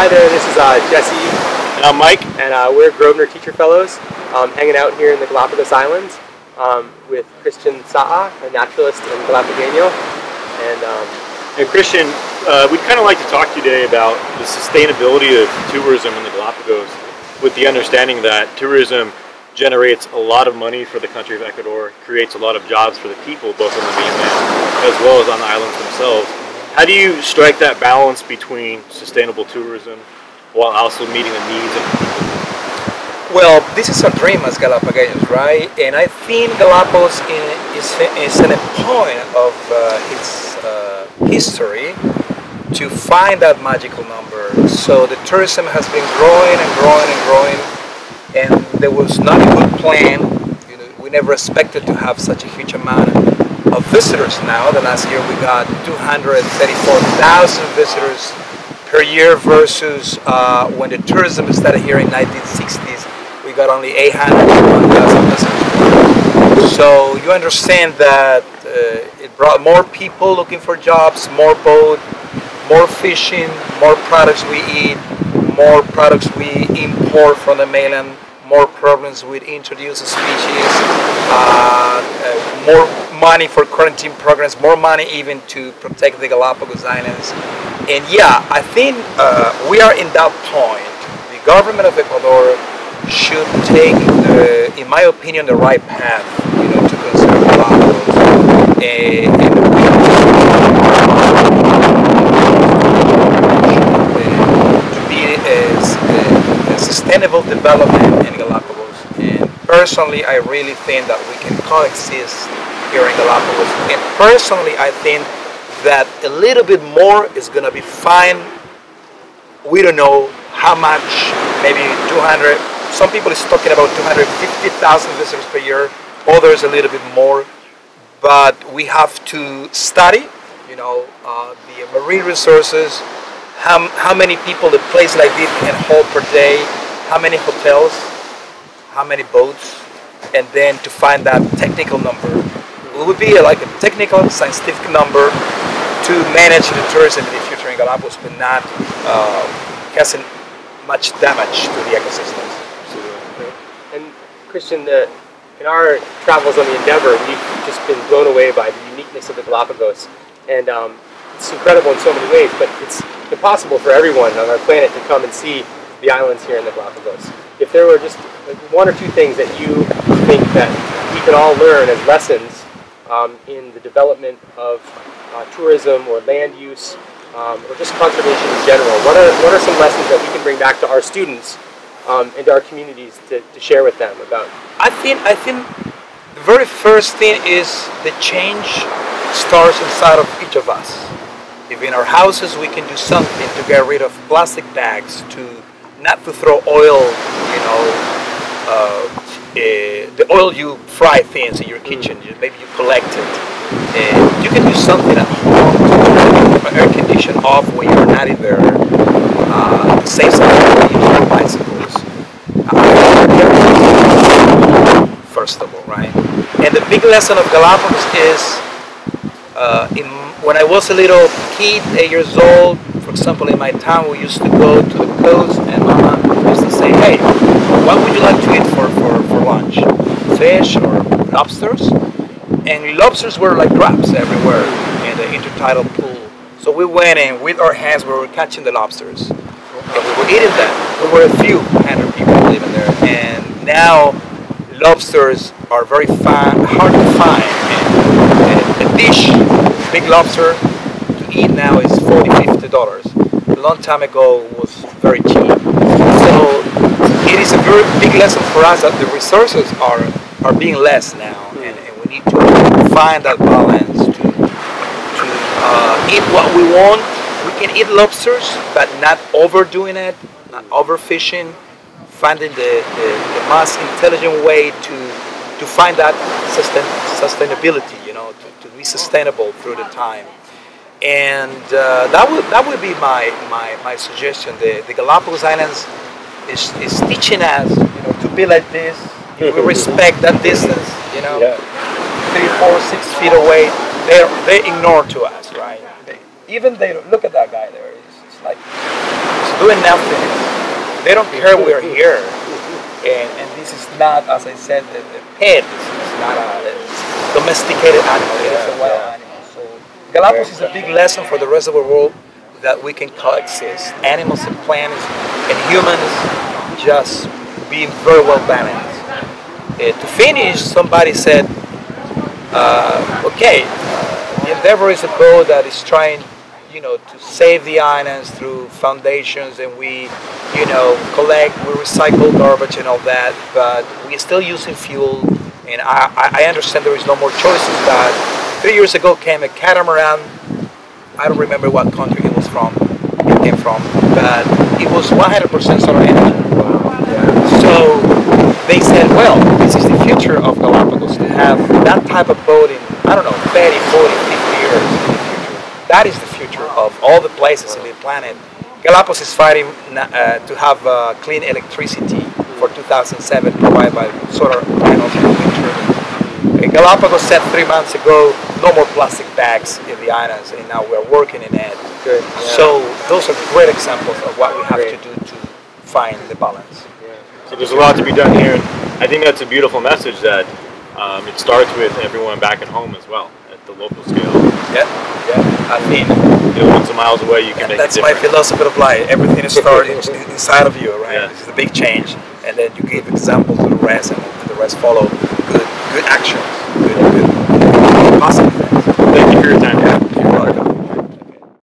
Hi there, this is Jesse. And I'm Mike. And we're Grosvenor Teacher Fellows, hanging out here in the Galapagos Islands with Christian Saha, a naturalist in Galapagos. And Christian, we'd kind of like to talk to you today about the sustainability of tourism in the Galapagos, with the understanding that tourism generates a lot of money for the country of Ecuador, creates a lot of jobs for the people, both on the mainland as well as on the islands themselves. How do you strike that balance between sustainable tourism while also meeting the needs of the people? Well, this is a dream as Galapagos, right? And I think Galapagos is at a point of its history to find that magical number. So the tourism has been growing and growing and growing, and there was not a good plan. You know, we never expected to have such a huge amount of visitors now. The last year we got 234,000 visitors per year versus when the tourism started here in 1960s, we got only 801,000 visitors. So you understand that it brought more people looking for jobs, more boat, more fishing, more products we eat, more products we import from the mainland, more problems with introduced species, more money for quarantine programs, more money even to protect the Galapagos Islands. And yeah, I think we are in that point. The government of Ecuador should take, in my opinion, the right path, you know, to conserve Galapagos. To be a sustainable development in Galapagos. And personally, I really think that we can coexist here in Galapagos. And personally, I think that a little bit more is going to be fine. We don't know how much, maybe 200. Some people is talking about 250,000 visitors per year. Others a little bit more. But we have to study, you know, the marine resources, how many people a place like this can hold per day, how many hotels, how many boats, and then to find that technical number. It would be like a technical, scientific number to manage the tourism in the future in Galapagos, but not causing much damage to the ecosystems. Absolutely. And Christian, in our travels on the Endeavor, we've just been blown away by the uniqueness of the Galapagos. And it's incredible in so many ways, but it's impossible for everyone on our planet to come and see the islands here in the Galapagos. If there were just one or two things that you think that we can all learn as lessons in the development of tourism or land use or just conservation in general, what are some lessons that we can bring back to our students and to our communities to share with them about? I think the very first thing is the change starts inside of each of us. If in our houses we can do something to get rid of plastic bags, not to throw oil, you know, the oil you fry things in your kitchen, maybe you collect it. You can do something at home to turn the air condition off when you're not in there. Save some money on bicycles. First of all, right? And the big lesson of Galapagos is, when I was a little kid, 8 years old, for example, in my town, we used to go to the coast, and Mama used to say, "Hey, what would you like to eat for lunch? Fish or lobsters?" And lobsters were like crabs everywhere in the intertidal pool. So we went in with our hands, we were catching the lobsters, and we were eating them. We were a few hundred people living there, and now lobsters are very hard to find. And a dish, big lobster, to eat now is $40–50. A long time ago it was very cheap. So it is a very big lesson for us that the resources are being less now, and we need to find that balance to eat what we want. We can eat lobsters, but not overdoing it, not overfishing. Finding the most intelligent way to find that sustainability, you know, to be sustainable through the time. And that would be my suggestion. The Galapagos Islands is teaching us, you know, to be like this. If we respect that distance, you know, 3, 4, 6 feet away, they ignore to us, right? They look at that guy there. It's like he's doing nothing. They don't care we're here. And this is not, as I said, a pet. It's not a domesticated animal. It is a wild animal. So Galapagos is a big lesson for the rest of the world that we can coexist. Animals and plants and humans just being very well balanced. To finish, somebody said, okay, the Endeavor is a boat that is trying, to save the islands through foundations, and we, we recycle garbage and all that, but we're still using fuel, and I understand there is no more choices. But 3 years ago came a catamaran. I don't remember what country it came from, but it was 100% solar energy. So they said, well, this is the future of Galapagos, to have that type of boat in, 30, 40, 50 years in the future. That is the future of all the places in the planet. Galapagos is fighting to have clean electricity for 2007 provided by solar panels and wind turbines. Galapagos said 3 months ago, no more plastic bags in the islands, and now we're working in it. Good. Yeah. So those are great examples of what we have to do to find the balance. So there's a lot to be done here, and I think that's a beautiful message that it starts with everyone back at home as well, at the local scale. Yeah. I mean, once a miles away, you can make that's a my difference. philosophy of life. Everything is starting inside of you, right? Yeah. This is the big change, and then you give examples to the rest, and the rest follow. Good actions, good positive things. Thank you for your time.